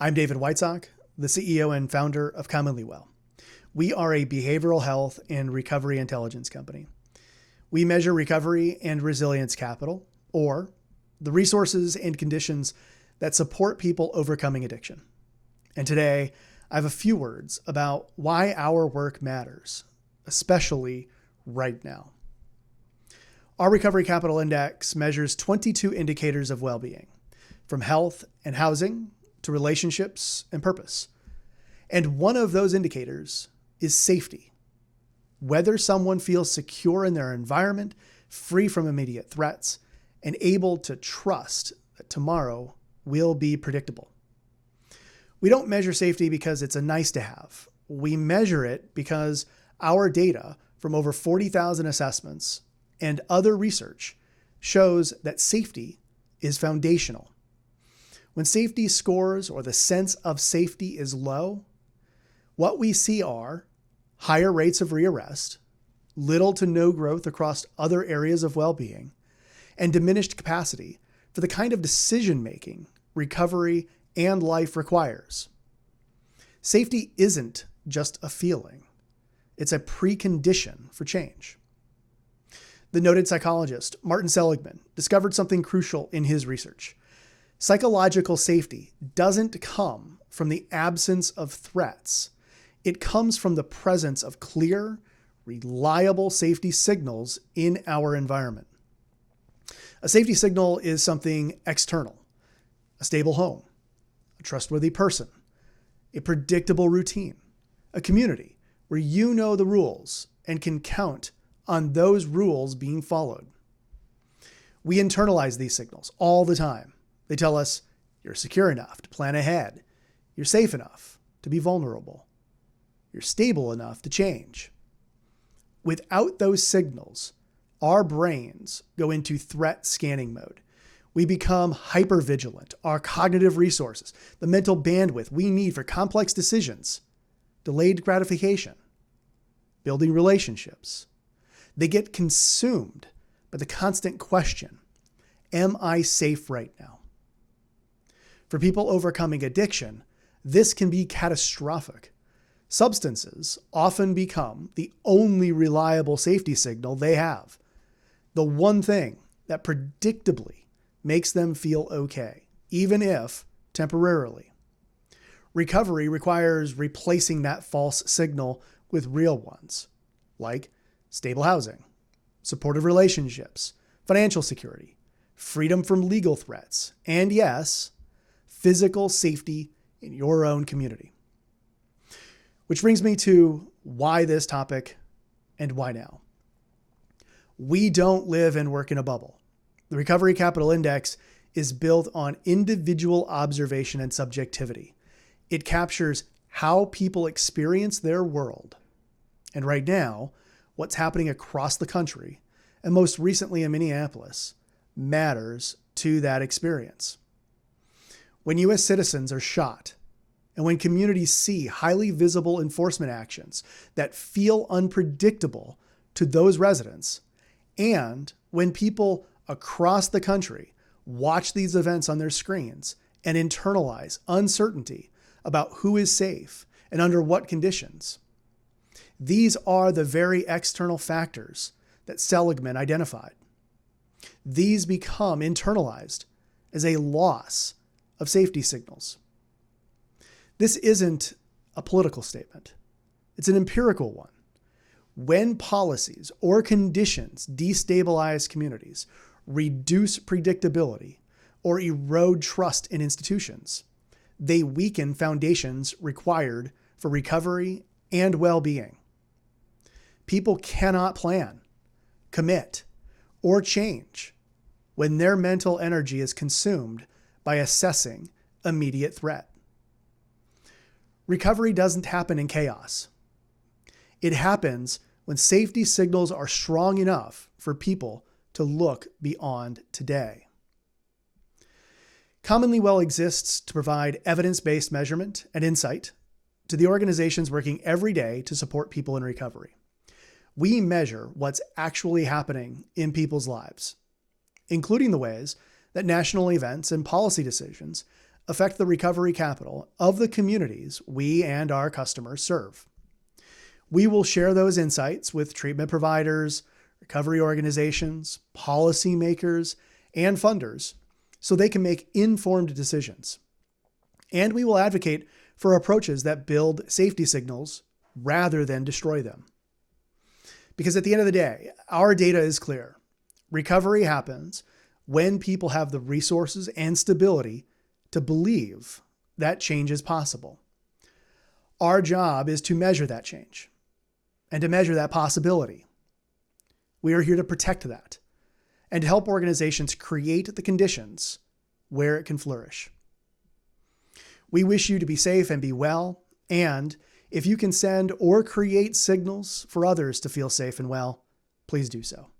I'm David Whitesock, the CEO and founder of Commonly Well. We are a behavioral health and recovery intelligence company. We measure recovery and resilience capital, or the resources and conditions that support people overcoming addiction. And today, I have a few words about why our work matters, especially right now. Our Recovery Capital Index measures 22 indicators of well-being, from health and housing to relationships and purpose. And one of those indicators is safety. Whether someone feels secure in their environment, free from immediate threats, and able to trust that tomorrow will be predictable. We don't measure safety because it's a nice to have. We measure it because our data from over 40,000 assessments and other research shows that safety is foundational. When safety scores or the sense of safety is low, what we see are higher rates of rearrest, little to no growth across other areas of well-being, and diminished capacity for the kind of decision-making, recovery, and life requires. Safety isn't just a feeling. It's a precondition for change. The noted psychologist Martin Seligman discovered something crucial in his research. Psychological safety doesn't come from the absence of threats. It comes from the presence of clear, reliable safety signals in our environment. A safety signal is something external, a stable home, a trustworthy person, a predictable routine, a community where you know the rules and can count on those rules being followed. We internalize these signals all the time. They tell us you're secure enough to plan ahead. You're safe enough to be vulnerable. You're stable enough to change. Without those signals, our brains go into threat scanning mode. We become hypervigilant. Our cognitive resources, the mental bandwidth we need for complex decisions, delayed gratification, building relationships, they get consumed by the constant question, am I safe right now? For people overcoming addiction, this can be catastrophic. Substances often become the only reliable safety signal they have, the one thing that predictably makes them feel okay, even if temporarily. Recovery requires replacing that false signal with real ones, like stable housing, supportive relationships, financial security, freedom from legal threats, and yes, physical safety in your own community. Which brings me to why this topic and why now. We don't live and work in a bubble. The Recovery Capital Index is built on individual observation and subjectivity. It captures how people experience their world. And right now, what's happening across the country, and most recently in Minneapolis, matters to that experience. When U.S. citizens are shot, and when communities see highly visible enforcement actions that feel unpredictable to those residents, and when people across the country watch these events on their screens and internalize uncertainty about who is safe and under what conditions, these are the very external factors that Seligman identified. These become internalized as a loss of safety signals. This isn't a political statement. It's an empirical one. When policies or conditions destabilize communities, reduce predictability, or erode trust in institutions, they weaken foundations required for recovery and well-being. People cannot plan, commit, or change when their mental energy is consumed by assessing immediate threat. Recovery doesn't happen in chaos. It happens when safety signals are strong enough for people to look beyond today. Commonly Well exists to provide evidence-based measurement and insight to the organizations working every day to support people in recovery. We measure what's actually happening in people's lives, including the ways that national events and policy decisions affect the recovery capital of the communities we and our customers serve. We will share those insights with treatment providers, recovery organizations, policymakers, and funders so they can make informed decisions. And we will advocate for approaches that build safety signals rather than destroy them. Because at the end of the day, our data is clear. Recovery happens when people have the resources and stability to believe that change is possible. Our job is to measure that change and to measure that possibility. We are here to protect that and to help organizations create the conditions where it can flourish. We wish you to be safe and be well, and if you can send or create signals for others to feel safe and well, please do so.